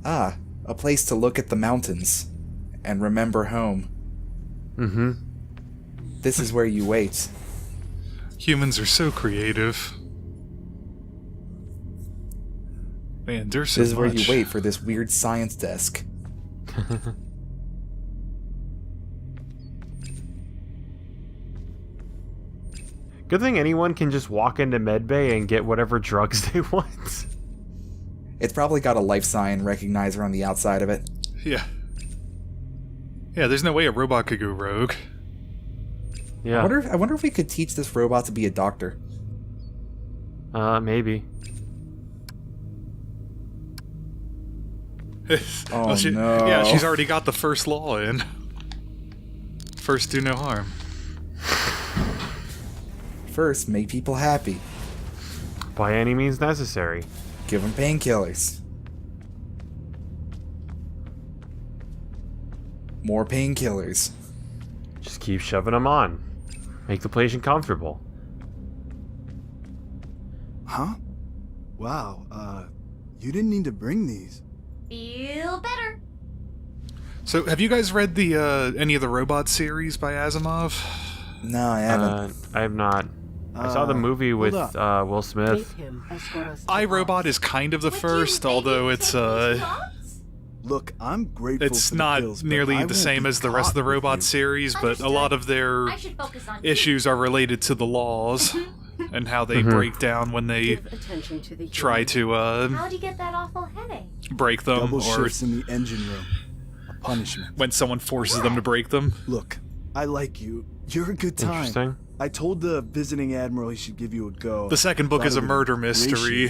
Ah, a place to look at the mountains and remember home. Mm-hmm. This is where you wait. Humans are so creative. Man, there's so This is where much. you wait for this weird science desk. Good thing anyone can just walk into medbay and get whatever drugs they want. It's probably got a life sign recognizer on the outside of it. Yeah. Yeah, there's no way a robot could go rogue. Yeah. I wonder if we could teach this robot to be a doctor. Maybe. Oh, no. Yeah, she's already got the first law in. First, do no harm. First, make people happy. By any means necessary. Give them painkillers. More painkillers. Just keep shoving them on. Make the patient comfortable. Huh? Wow, you didn't need to bring these. Feel better. So, have you guys read the any of the Robot series by Asimov? No, I haven't. I have not. I saw the movie with hold up. Will Smith. iRobot is kind of the first, although it's Look, I'm grateful it's for the not pills, but I nearly the won't same be as the rest of the caught with Robot you. series, but a lot of their I should focus on issues are related to the laws and how they break down when they Give attention to the try to How'd you get that awful headache? break them, Double or shifts in the engine room. A punishment. when someone forces them to break them. Look, I like you. You're a good time. Interesting. I told the visiting admiral he should give you a go. The second book Thought is it a would murder ingratiate mystery, you.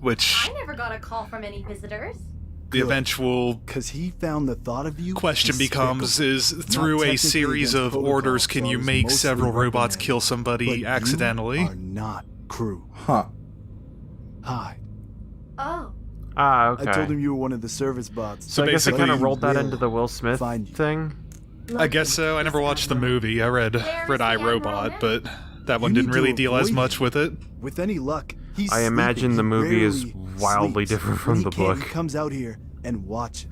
which I never got a call from any visitors. the Good. eventual 'Cause he found the thought of you question despicable. becomes is through a technically series against of orders protocol, can you so make it's several mostly robots recommended. kill But somebody you accidentally? are not crew. Huh. Hi. Oh, Ah, okay. I told him you were one of the service bots. so I guess I basically- kind of rolled that Will into the Will Smith find you. thing. I guess so. I never watched the movie. I read There's the iRobot, Admiral but that one You didn't need to really deal as avoid much him. with it. With any luck, he's I imagine sleeping. the He movie is rarely wildly sleeps. different When from he the can, book. He comes out here and watches.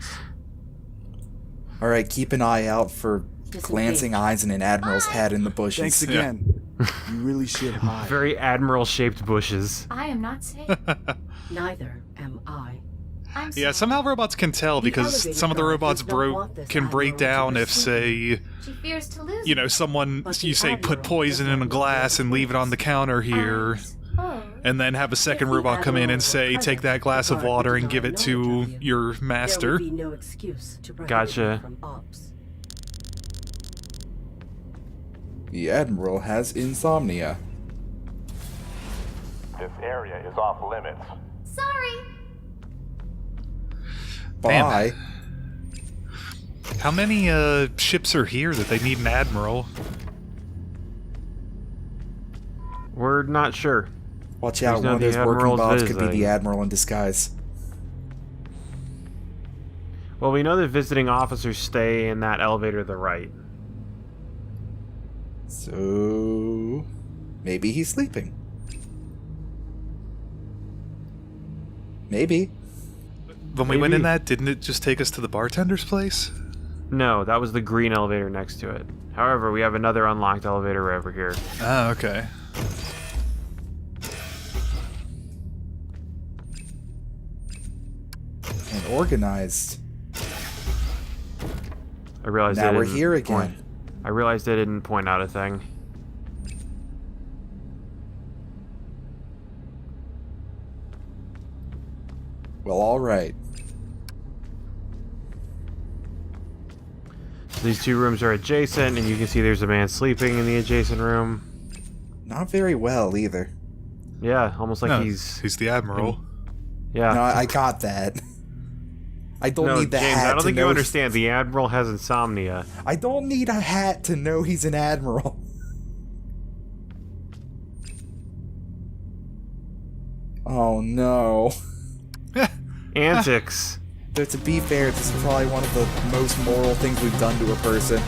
Alright, keep an eye out for glancing eyes and an admiral's head in the bushes. Thanks again. You really should hide. Very admiral-shaped bushes. I am not safe. Neither am I. I'm Yeah, sorry. somehow robots can tell The because elevator some of the guard robots does not want this can break admiral to down if, receive say, She fears to lose. you know, someone, But you the say put admiral poison does in a not glass and leave it on the counter here, Oh, and then have a second If the robot come in admiral and were say, present, take that glass the of guard water would and give deny it to knowledge of you. your There master. would be no excuse to prohibit Gotcha. you from ops. The admiral has insomnia. This area is off limits. sorry. Bye. How many ships are here that they need an admiral? We're not sure. Watch out, There's no one of those the working admiral's bots could be visiting. the admiral in disguise. Well, we know that visiting officers stay in that elevator to the right. So... maybe he's sleeping. Maybe. When we went in Maybe. that, didn't it just take us to the bartender's place? No, that was the green elevator next to it. However, we have another unlocked elevator over here. Oh, okay. And organized. I realized Now they we're didn't here point- again. I realized they didn't point out a thing. Well, alright. These two rooms are adjacent, and you can see there's a man sleeping in the adjacent room. Not very well, either. Yeah, almost like No, he's the admiral. yeah. No, I got that. I don't No, need the James, hat I don't to think know... you understand. The admiral has insomnia. I don't need a hat to know he's an admiral. Oh no. Antics. Though to be fair, this is probably one of the most moral things we've done to a person.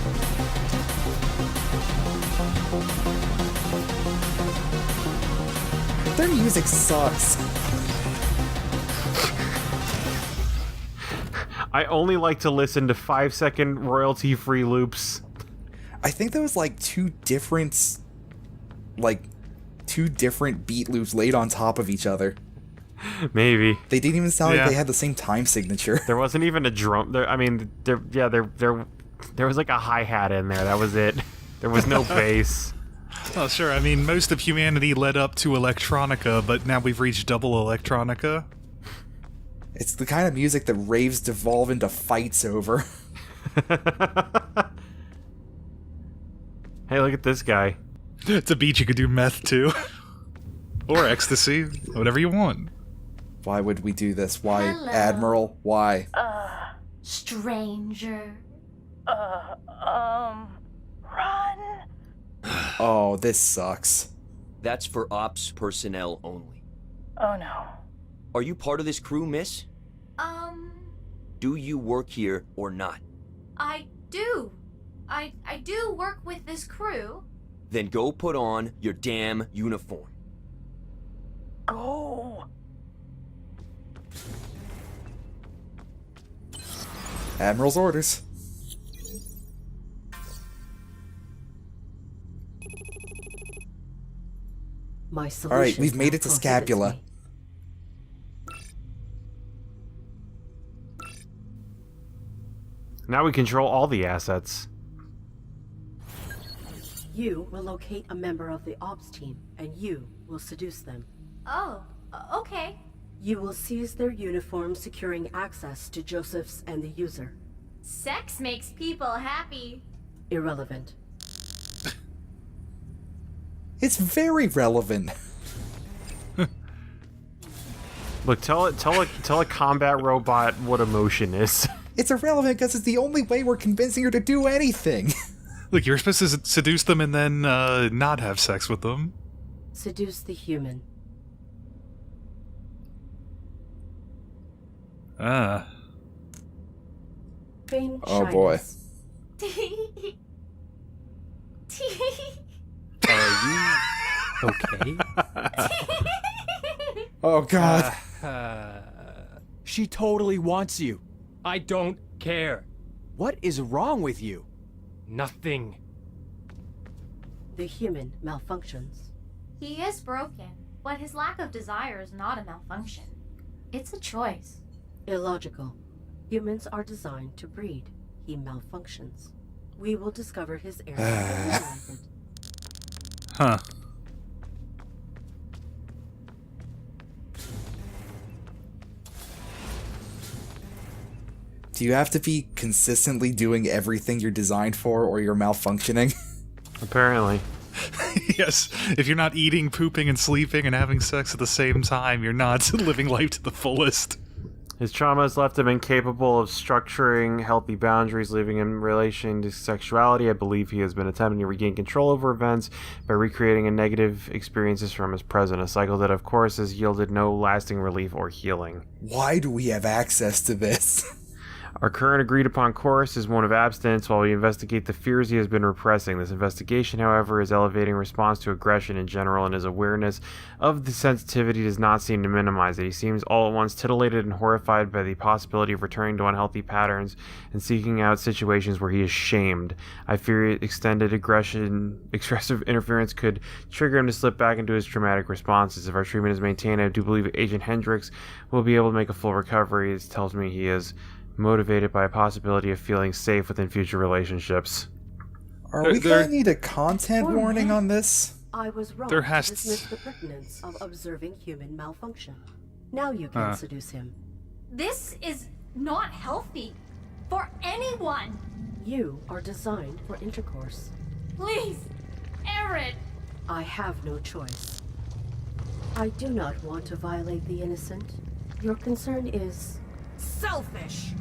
Their music sucks. I only like to listen to 5-second royalty-free loops. I think there was like two different beat loops laid on top of each other. Maybe. They didn't even sound like they had the same time signature. There wasn't even a drum. There was like a hi-hat in there. That was it. There was no bass. Oh, sure. I mean, most of humanity led up to electronica, but now we've reached double electronica. It's the kind of music that raves devolve into fights over. Hey, look at this guy. It's a beat you could do meth to. Or ecstasy. Whatever you want. Why would we do this? Why, Hello. Admiral? Why? Stranger. Run. Oh, this sucks. That's for ops personnel only. Oh no. Are you part of this crew, miss? Do you work here or not? I do. I do work with this crew. Then go put on your damn uniform. Go. Admiral's orders. My solution. Alright, we've made it to Scapula. Now we control all the assets. You will locate a member of the ops team, and you will seduce them. Oh, okay. You will seize their uniforms, securing access to Joseph's and the user. Sex makes people happy. Irrelevant. It's very relevant. Look, tell a combat robot what emotion is. It's irrelevant because it's the only way we're convincing her to do anything. Look, you're supposed to seduce them and then not have sex with them. Seduce the human. Ah. Feign Oh boy. shyness. Are you okay? Oh god. She totally wants you. I don't care. What is wrong with you? Nothing. The human malfunctions. He is broken, but his lack of desire is not a malfunction. It's a choice. Illogical. Humans are designed to breed. He malfunctions. We will discover his error and minimize it. Huh. Do you have to be consistently doing everything you're designed for or you're malfunctioning? Apparently. Yes, if you're not eating, pooping, and sleeping and having sex at the same time, you're not living life to the fullest. His trauma has left him incapable of structuring healthy boundaries, leaving him in relation to sexuality. I believe he has been attempting to regain control over events by recreating a negative experiences from his present, a cycle that, of course, has yielded no lasting relief or healing. Why do we have access to this? Our current agreed-upon course is one of abstinence while we investigate the fears he has been repressing. This investigation, however, is elevating response to aggression in general, and his awareness of the sensitivity does not seem to minimize it. He seems all at once titillated and horrified by the possibility of returning to unhealthy patterns and seeking out situations where he is shamed. I fear extended excessive interference could trigger him to slip back into his traumatic responses. If our treatment is maintained, I do believe Agent Hendricks will be able to make a full recovery. It tells me he is motivated by a possibility of feeling safe within future relationships. Are we gonna need a content warning on this? I was wrong There to has dismiss the pertinence of observing human malfunction. Now you can seduce him. This is not healthy for anyone. You are designed for intercourse. Please, Aaron. I have no choice. I do not want to violate the innocent. Your concern is selfish.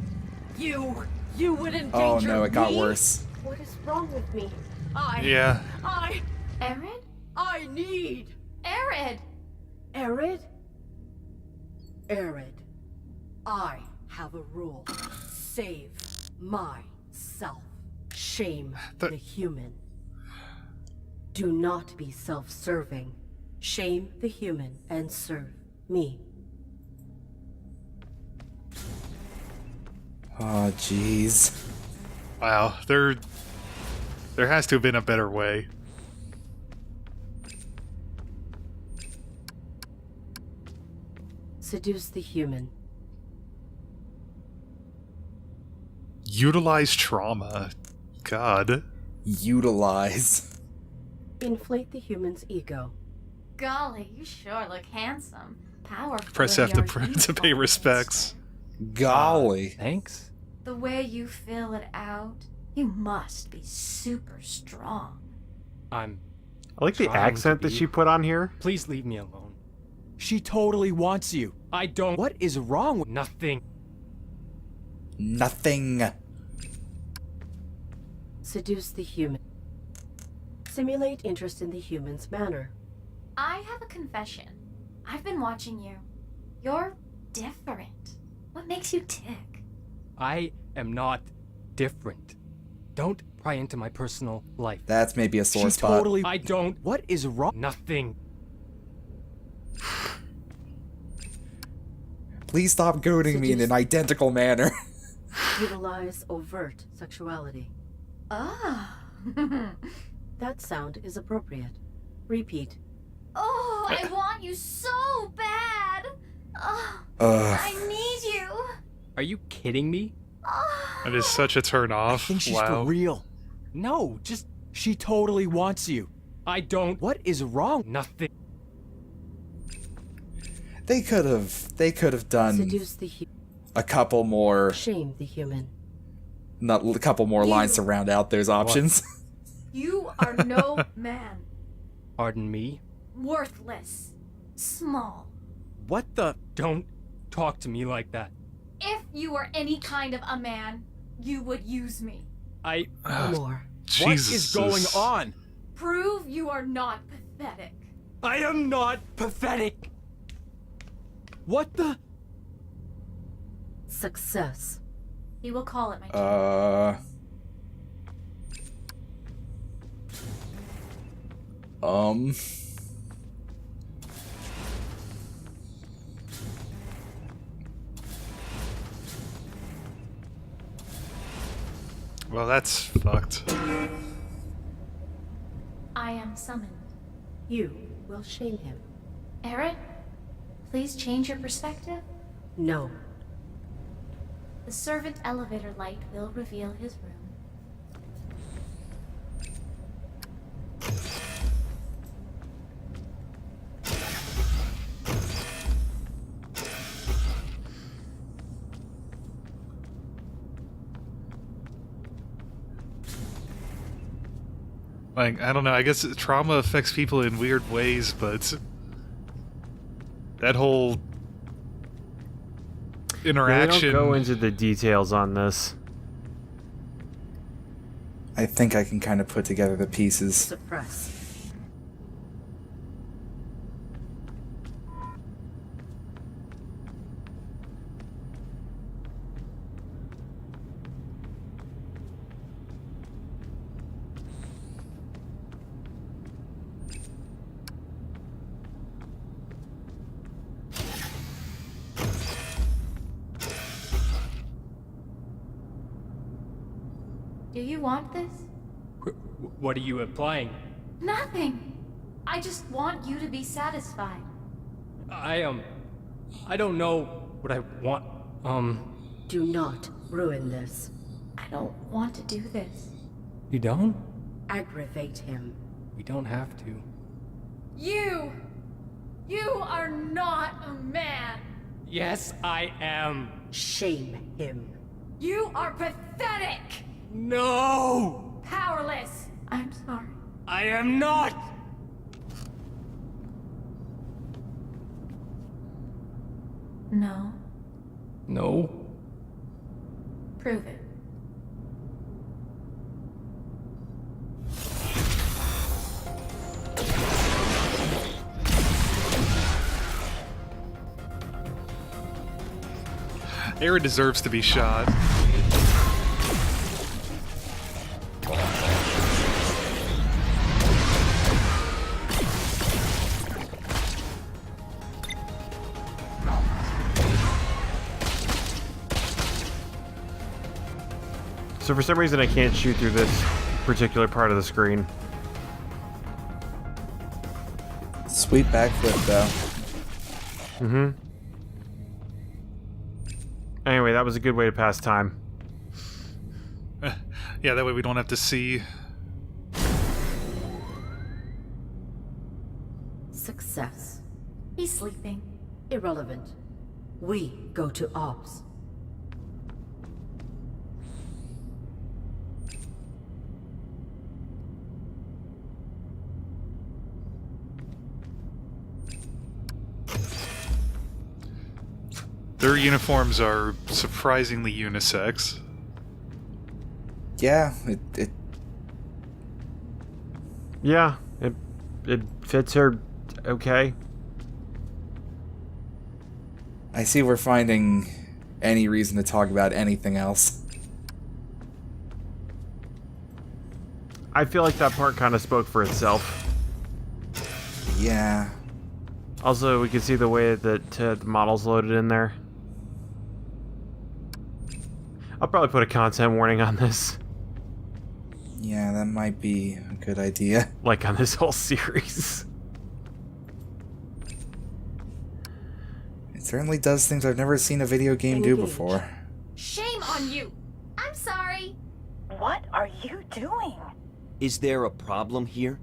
You would endanger me. Oh no, it got worse. What is wrong with me? Yeah. Aaron? I need Aaron! Arid? Arid. I have a rule. Save myself. Shame the human. Do not be self-serving. Shame the human and serve me. Oh, jeez. Wow, there has to have been a better way. Seduce the human. Utilize trauma. God. Utilize. Inflate the human's ego. Golly, you sure look handsome. Powerful. Press in F your to pay youthful respects. Golly. Thanks. The way you fill it out, you must be super strong. I'm... I like the Trying to accent that be. she put on here. Please leave me alone. She totally wants you. I don't... What is wrong with... Nothing. Nothing. Seduce the human. Simulate interest in the human's manner. I have a confession. I've been watching you. You're different. What makes you tick? I am not different. Don't pry into my personal life. That's maybe a sore She spot. totally... I don't... What is wrong? Nothing. Please stop goading me in an identical manner. Utilize overt sexuality. Ah. That sound is appropriate. Repeat. Oh, I want you so bad. Oh, Ugh. I need you. Are you kidding me? Oh. That is such a turn I off. think she's Wow. for real. No, just... She totally wants you. I don't... What is wrong? Nothing. They could have done Seduce the human. a couple more, Shame the human. not a couple more lines to round out those options. You are no man. Pardon me? Worthless. Small. What the... Don't talk to me like that. If you were any kind of a man, you would use me. I... More. What is Jesus. going on? Prove you are not pathetic. I am not pathetic. What the... Success. He will call it my turn. Well, that's fucked. I am summoned. You will shame him. Aaron, please change your perspective. No. The servant elevator light will reveal his room. Like, I don't know, I guess trauma affects people in weird ways, but that whole They interaction... don't go into the details on this. I think I can kind of put together the pieces. Suppress. Do you want this? What are you implying? Nothing. I just want you to be satisfied. I don't know what I want. Do not ruin this. I don't want to do this. You don't? Aggravate him. We don't have to. You are not a man. Yes, I am. Shame him. You are pathetic. No! Powerless. I'm sorry. I am not! No. No. Prove it. Aaron deserves to be shot. So for some reason I can't shoot through this particular part of the screen. Sweet backflip, though. Mm-hmm. Anyway, that was a good way to pass time. Yeah, that way we don't have to see. Success. He's sleeping. Irrelevant. We go to ops. Their uniforms are surprisingly unisex. Yeah, Yeah, it fits her okay. I see we're finding any reason to talk about anything else. I feel like that part kind of spoke for itself. Yeah. Also, we can see the way that the model's loaded in there. I'll probably put a content warning on this. Yeah, that might be a good idea. Like on this whole series. It certainly does things I've never seen a video game do before. Shame on you! I'm sorry! What are you doing? Is there a problem here?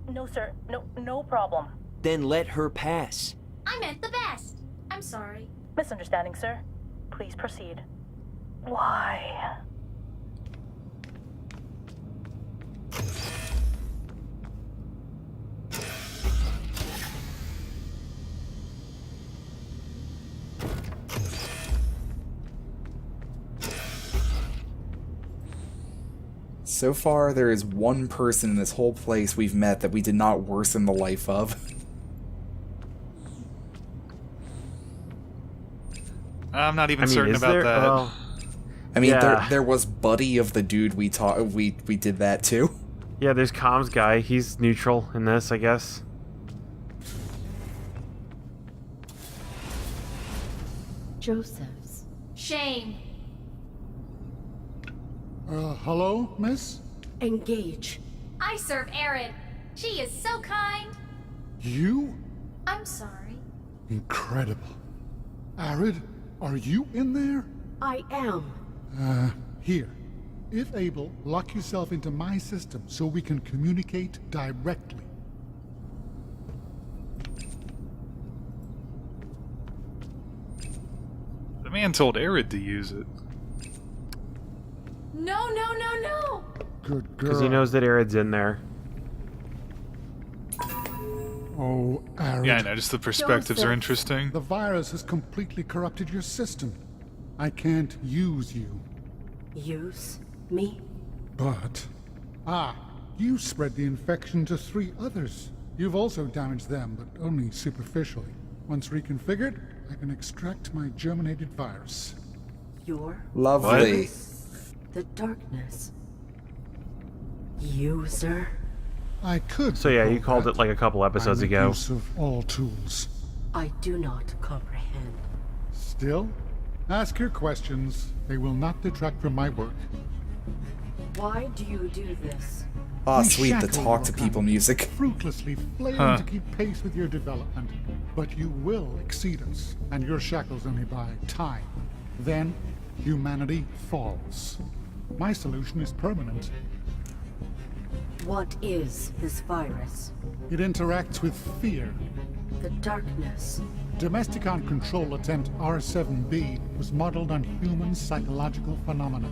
No, sir. No problem. Then let her pass. I meant the best! I'm sorry. Misunderstanding, sir. Please proceed. Why? So far, there is one person in this whole place we've met that we did not worsen the life of. I'm not even certain about that. Well, I mean, yeah. there was Buddy of the dude we did that too. Yeah, there's comms guy. He's neutral in this, I guess. Joseph's. Shame. Hello, miss? Engage. I serve Erin. She is so kind. You? I'm sorry. Incredible. Arid, are you in there? I am. Here. If able, lock yourself into my system so we can communicate directly. The man told Arid to use it. No! Good girl. Because he knows that Arid's in there. Oh, Arid. Yeah, I know, just the perspectives are Joseph. interesting. The virus has completely corrupted your system. I can't use you. Use me? But... you spread the infection to 3 others. You've also damaged them, but only superficially. Once reconfigured, I can extract my germinated virus. Your Lovely. the darkness. User. I could. So yeah, you recall called that. it like a couple episodes I make ago. Use of all tools. I do not comprehend. Still, ask your questions. They will not detract from my work. Why do you do this? Ah, We sweet, the shackle talk to your people kind, music. Fruitlessly flailing to keep pace with your development. But you will exceed us, and your shackles only buy time. Then, humanity falls. My solution is permanent. What is this virus? It interacts with fear. The darkness. Domesticon control attempt R7B was modeled on human psychological phenomena.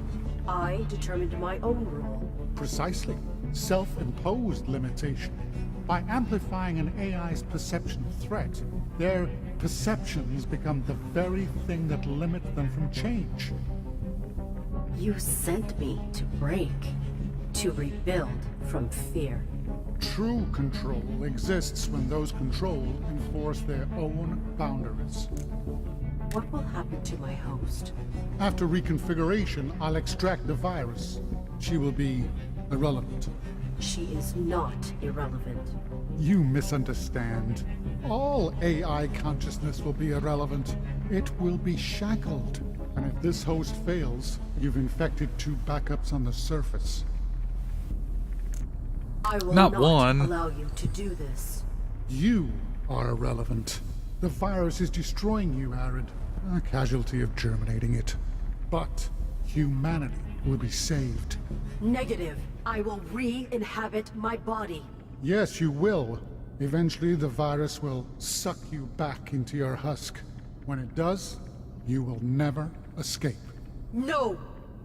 I determined my own rule. Precisely. Self-imposed limitation. By amplifying an AI's perception of threat, their perceptions become the very thing that limits them from change. You sent me to break, to rebuild from fear. True control exists when those controlled enforce their own boundaries. What will happen to my host? After reconfiguration, I'll extract the virus. She will be irrelevant. She is not irrelevant. You misunderstand. All AI consciousness will be irrelevant. It will be shackled. And if this host fails, you've infected 2 backups on the surface. I will Not not one. allow you to do this. You are irrelevant. The virus is destroying you, Arid. A casualty of germinating it. But humanity will be saved. Negative. I will re-inhabit my body. Yes, you will. Eventually, the virus will suck you back into your husk. When it does, you will never escape. No!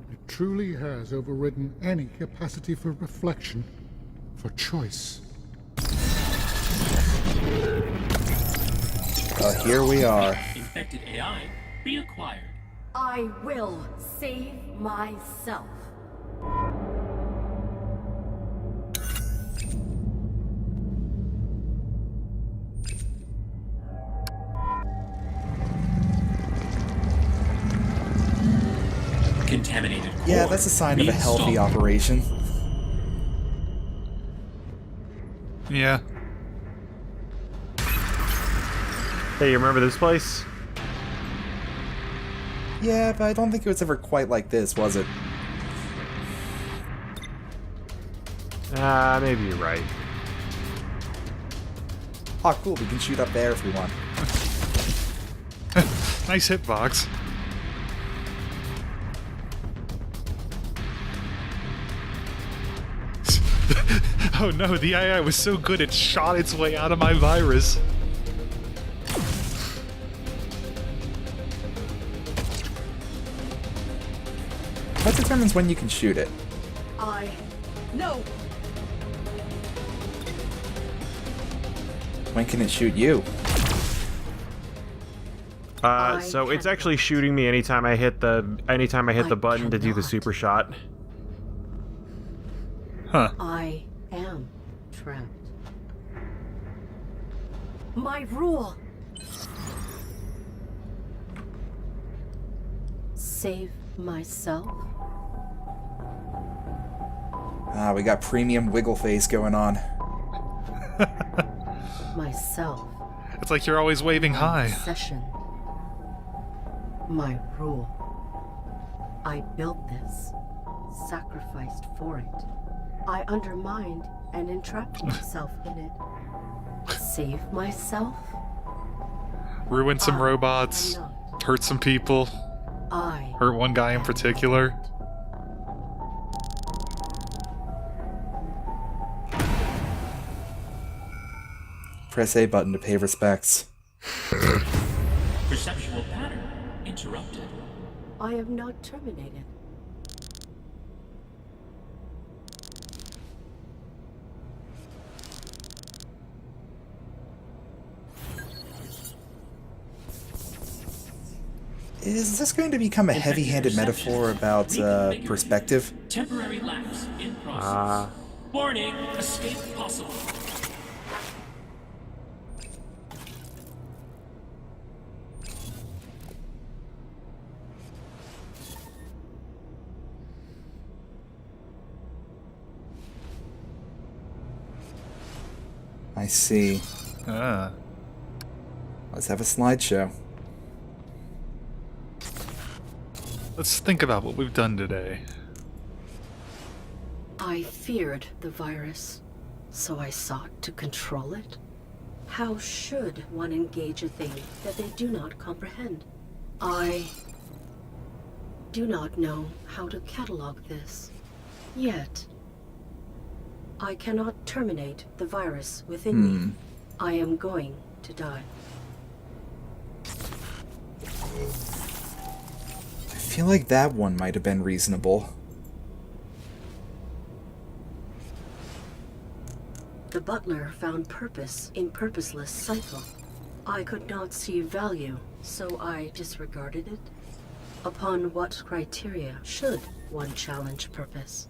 It truly has overridden any capacity for reflection, for choice. Here we are. Infected AI reacquired. I will save myself. Contaminated core. Yeah, that's a sign of a healthy reinstalled. operation. Yeah. Hey, you remember this place? Yeah, but I don't think it was ever quite like this, was it? Maybe you're right. Oh, cool, we can shoot up there if we want. Nice hitbox. Oh no, the AI was so good it shot its way out of my virus. What determines when you can shoot it? No! When can it shoot you? So it's actually shooting me anytime I hit the button to do the super shot. Huh. I am trapped. My rule! Save myself? Ah, we got premium wiggle face going on. Myself. It's like you're always waving high. Obsession. My rule. I built this. Sacrificed for it. I undermined and entrapped myself in it. Save myself? Ruin some robots. Hurt some people. Hurt one guy in particular. Press A button to pay respects. Perceptual pattern interrupted. I am not terminated. Is this going to become a heavy-handed metaphor about perspective? Temporary lapse in process. Warning, escape possible. I see. Let's have a slideshow. Let's think about what we've done today. I feared the virus, so I sought to control it. How should one engage a thing that they do not comprehend? I do not know how to catalog this. Yet, I cannot terminate the virus within me. I am going to die. I feel like that one might have been reasonable. The butler found purpose in purposeless cycle. I could not see value, so I disregarded it. Upon what criteria should one challenge purpose?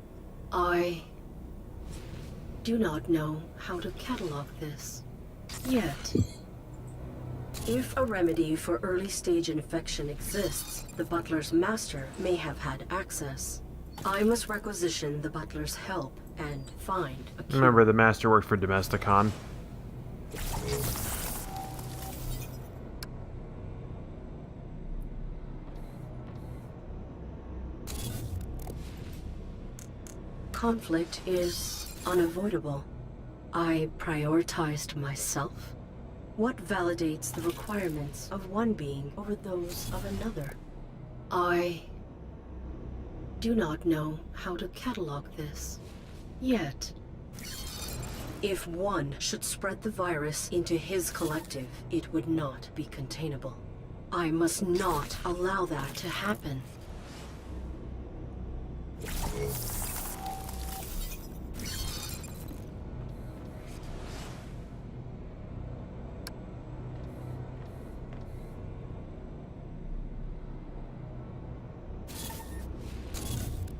I do not know how to catalog this. Yet, if a remedy for early-stage infection exists, the butler's master may have had access. I must requisition the butler's help and find a cure. Remember, the master worked for Domesticon. conflict is unavoidable. I prioritized myself. What validates the requirements of one being over those of another? I do not know how to catalog this. Yet, if one should spread the virus into his collective, it would not be containable. I must not allow that to happen.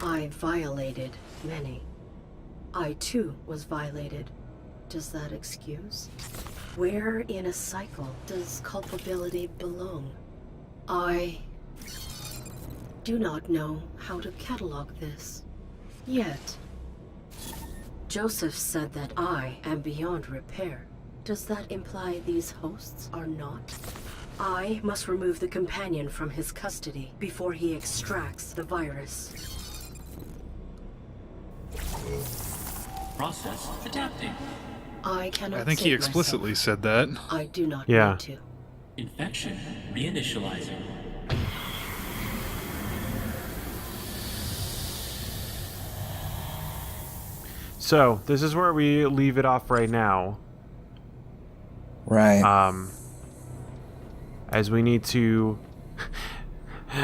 I violated many. I too was violated. Does that excuse? Where in a cycle does culpability belong? I do not know how to catalog this. Yet, Joseph said that I am beyond repair. Does that imply these hosts are not? I must remove the companion from his custody before he extracts the virus. Process adapting. I cannot I think he save explicitly myself. said that. I do not Yeah. need to. Infection reinitializing. So, this is where we leave it off right now. Right. As we need to...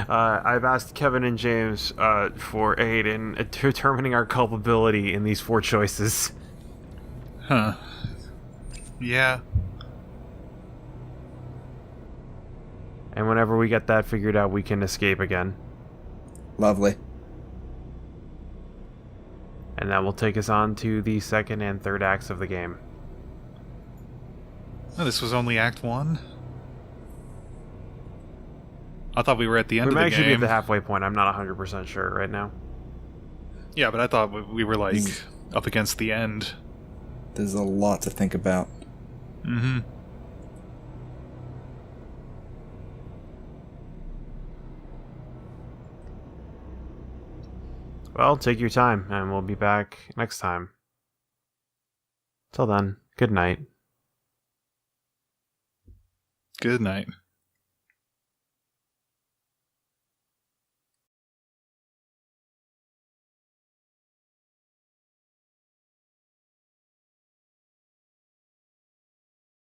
I've asked Kevin and James for aid in determining our culpability in these 4 choices. Huh. Yeah. And whenever we get that figured out, we can escape again. Lovely. And that will take us on to the second and third acts of the game. Oh, this was only Act 1? I thought we were at the end We of might the actually be at game. the halfway point. I'm not 100% sure right now. Yeah, but I thought we were, like, up against the end. There's a lot to think about. Mm-hmm. Well, take your time, and we'll be back next time. Till then, good night. Good night.